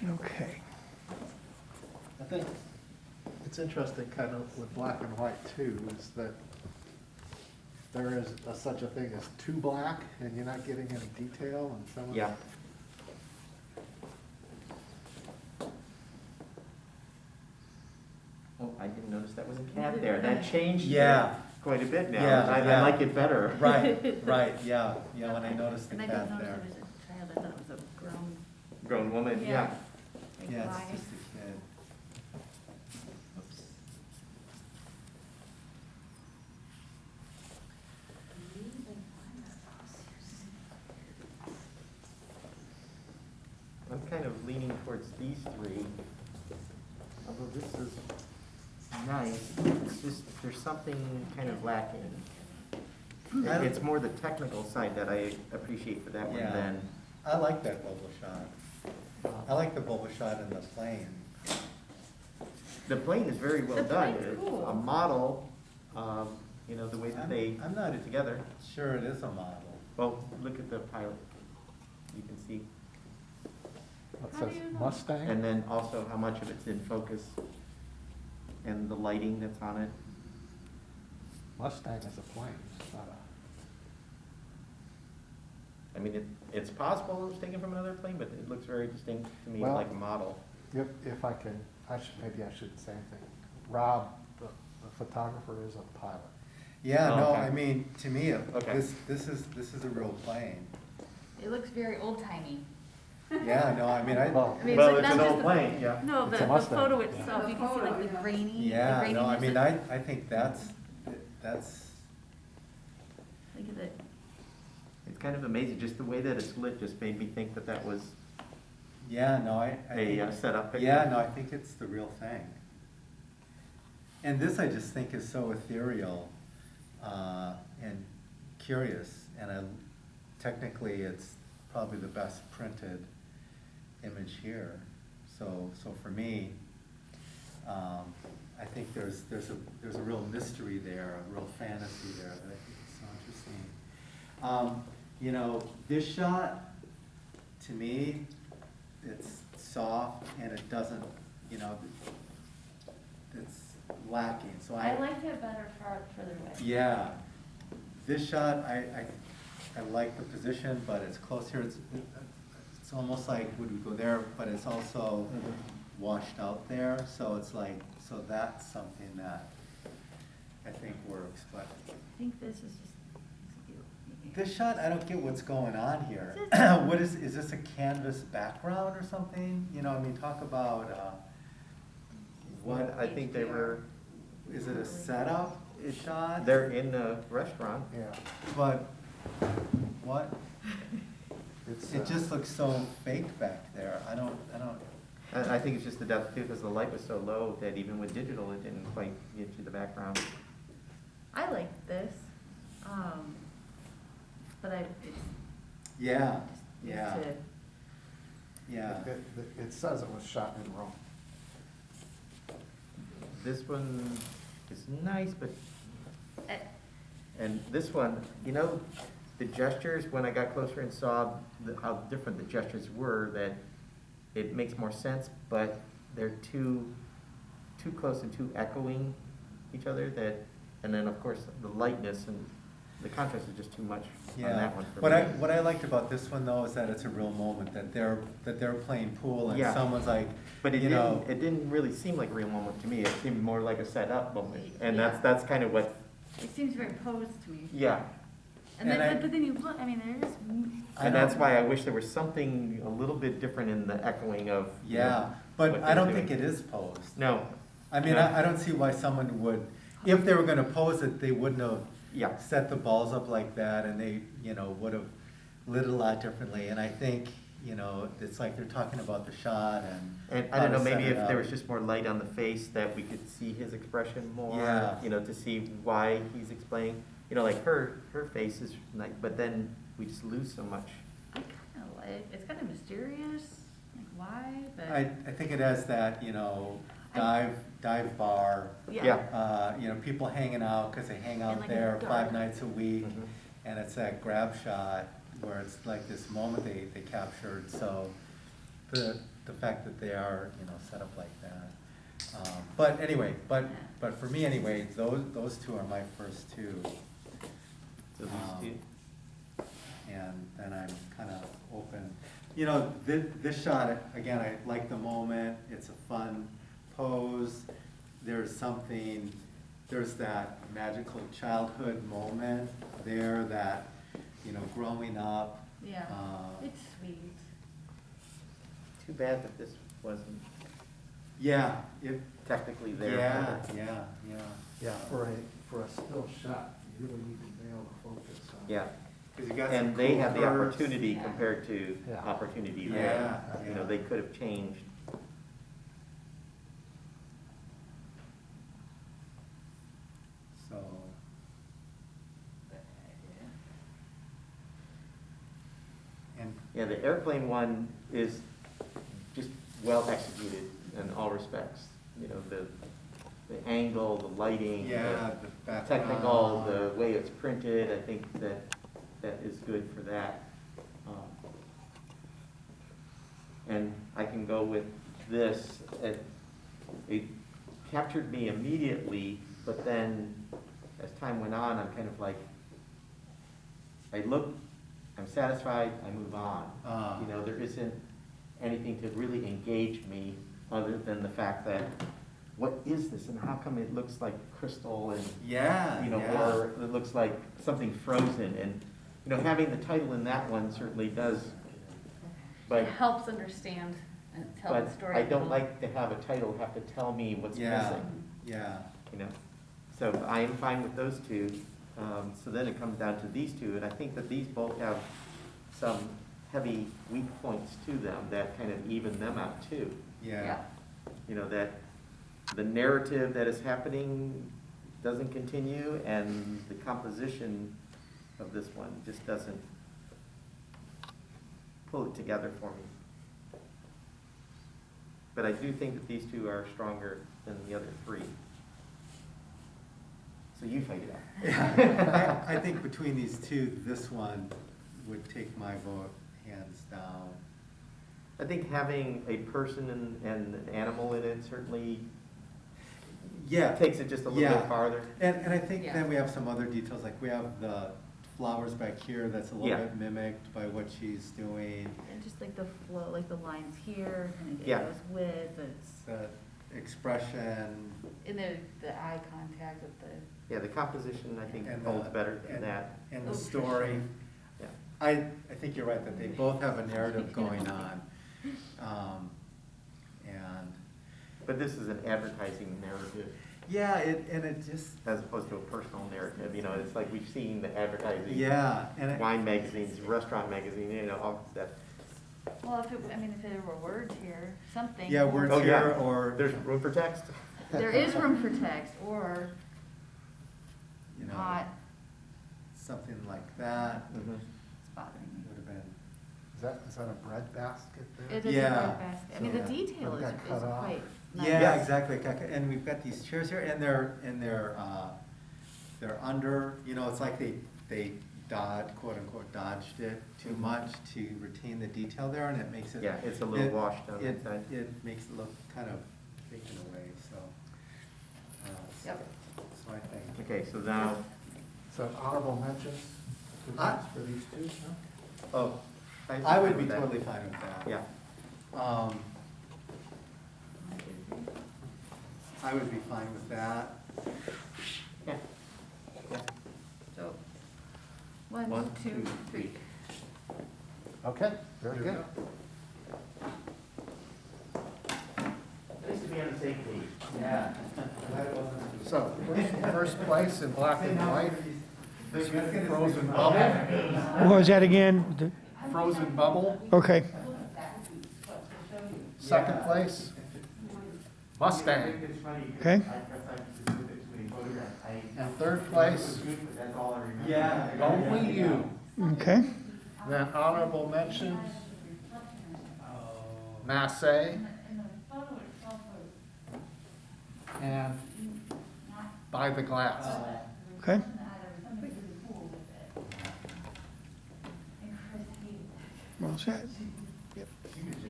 Okay. I think it's interesting kind of with black and white too, is that there is such a thing as too black and you're not getting any detail and some of Yeah. Oh, I didn't notice that was a cat there. That changed Yeah. quite a bit now. Yeah, I yeah. like it better. Right, right, yeah, yeah, when I noticed the And I cat didn't notice there. it was a child, I thought it was a grown. Grown woman, Yeah. yeah. Like, Yeah, why? it's just a kid. Oops. I'm kind of leaning towards these three. Although this is nice, it's just, there's something kind of lacking. It's more the technical side that I appreciate for that one Yeah. than, I like that bubble shot. I like the bubble shot in the plane. the plane is very well The done. plane's It's cool. a model, you know, the way that they I'm not put it together. sure it is a model. Well, look at the pilot. You can see. what How do says you know? Mustang. And then also how much of it's in focus and the lighting that's on it. Mustang is a plane, it's not a. I mean, it's possible it was taken from another plane, but it looks very distinct to me, Well- like a model. If I can, maybe I shouldn't say anything. Rob, the photographer, is a pilot. Yeah, Oh, no, okay. I mean, to me, Okay. this is a real plane. It looks very old timey. Yeah, no, I mean, Well, I mean, Well, like it's not an just old the- plane, yeah. No, It's the a Mustang, photo yeah. itself, you can see like the grainy, the yeah, no, I graininess mean, of- I think that's, Look at it. It's kind of amazing, just the way that it's lit just made me think that that was yeah, no, I a think, setup picture. yeah, no, I think it's the real thing. And this I just think is so ethereal, and curious, and technically it's probably the best printed image here. So for me, I think there's a real mystery there, a real fantasy there that I think is so interesting. You know, this shot, to me, it's soft and it doesn't, you know, it's lacking, so I liked it better further away. yeah, this shot, I like the position, but it's close here, it's almost like, would we go there, but it's also washed out there, so it's like, so that's something that I think works, but I think this is just. this shot, I don't get what's going on here. What is this a canvas background or something? You know, I mean, talk about, What, I think they were, is it a setup shot? they're in a restaurant. Yeah. But, what? It's, It just looks so fake back there. I don't, I think it's just the depth too, because the light was so low that even with digital, it didn't quite get you the background. I like this, but it's yeah, just yeah, used to. yeah. It says it was shot in Rome. This one is nice, but, eh, and this one, you know, the gestures, when I got closer and saw how different the gestures were, that it makes more sense, but they're too close and too echoing each other that, and then of course, the lightness and the contrast is just too much on Yeah. that one for What me. what I liked about this one though is that it's a real moment, that they're playing pool and Yeah. someone's like, But it you know. didn't really seem like a real moment to me. It seemed more like a set-up moment, and Yeah. that's kind of what, It seems very posed to me. yeah. And And then, I- but then you look, I mean, there's. And that's why I wish there was something a little bit different in the echoing of. you know, Yeah, but what I they're don't doing. think it is posed. No. I mean, No. I don't see why someone would, if they were gonna pose it, they wouldn't have Yeah. set the balls up like that, and they, you know, would have lit it a lot differently, and I think, you know, it's like they're talking about the shot and. And I how don't to know, maybe set it if there up. was just more light on the face, that we could see his expression more. Yeah. You know, to see why he's explaining, you know, like her face is like, but then we just lose so much. I kind of like, it's kind of mysterious, like why, but. I think it has that, you know, dive bar, Yeah. you know, people hanging out, cause they hang out And like there dark. 5 nights a week, Mhm. and it's that grab shot where it's like this moment they captured, so the the fact that they are, you know, set up like that. But anyway, but for me anyway, those two are my first two. So these two, And then I'm kind of open. You know, this shot, again, I like the moment, it's a fun pose. There's something, there's that magical childhood moment there that, you know, growing up. Yeah, it's sweet. too bad that this wasn't Yeah, technically there. yeah. Yeah, for a still shot, you really need to nail the focus on. Yeah, 'Cause you got some and they cool have the curves. opportunity Yeah. compared to Yeah. opportunity Yeah, there. You yeah. know, they could have changed. So, and, Yeah, the airplane one is just well executed in all respects. You know, the angle, the lighting, yeah, the the background. technical, the way it's printed, I think that is good for that. And I can go with this, it captured me immediately, but then as time went on, I'm kind of like, I look, I'm satisfied, I move on. Ah. You know, there isn't anything to really engage me other than the fact that, what is this and how come it looks like crystal and, Yeah, you know, yeah. or it looks like something frozen, and, you know, having the title in that one certainly does, but, It helps understand and tell the but story. I a don't little. like to have a title have to tell me what's Yeah, missing, yeah. you know? So I am fine with those two, so then it comes down to these two, and I think that these both have some heavy weak points to them that kind of even them out too. Yeah. You know, that the narrative that is happening doesn't continue, and the composition of this one just doesn't pull it together for me. But I do think that these two are stronger than the other three. So you fight it out. Yeah, I think between these two, this one would take my vote hands down. I think having a person and an animal in it certainly Yeah. takes it just a little Yeah. bit farther. And I think Yeah. then we have some other details, like we have the flowers back here that's a little Yeah. bit mimicked by what she's doing. And just like the flow, like the lines here, and it Yeah. goes with, it's, The expression. in the eye contact with the, Yeah, the composition, I think, and holds the- better than and- that. And Oh, the for story. sure. Yeah. I think you're right, that they both have a narrative going on. And, But this is an advertising narrative yeah, and it just, as opposed to a personal narrative, you know, it's like we've seen the advertising. yeah, and it. Wine magazines, restaurant magazine, you know, all that. well, if there were words here, something. Yeah, words Oh, yeah. here, or. There's room for text. There is room for text, or You know, not, something like that Mhm. it's bothering me. would have been. Is that a bread basket there? It is a Yeah. bread basket. I mean, the So- detail It is got cut off. quite nice. Yeah, Yes. exactly, and we've got these chairs here, and they're under, you know, it's like they quote unquote, dodged it too much to retain the detail there, and it makes it. Yeah, it's a little washed on it- that side. It makes it look kind of taken away, so. Yep. So I think. Okay, so now, So honorable mentions for these two, no? oh. I would be with that. totally fine with that. Yeah, I would be fine with that. yeah. Yeah. So, one, One, two, two, three. three. Okay, very good. Nice to be on the same page. Yeah. So, first place in black and white, Frozen Bubble. What was that again? Frozen Bubble. Okay. Second place, Mustang. Okay. And third place, Yeah. Only You. Okay. Then honorable mentions, Massey. And By the Glass. Okay. Uh, Well said.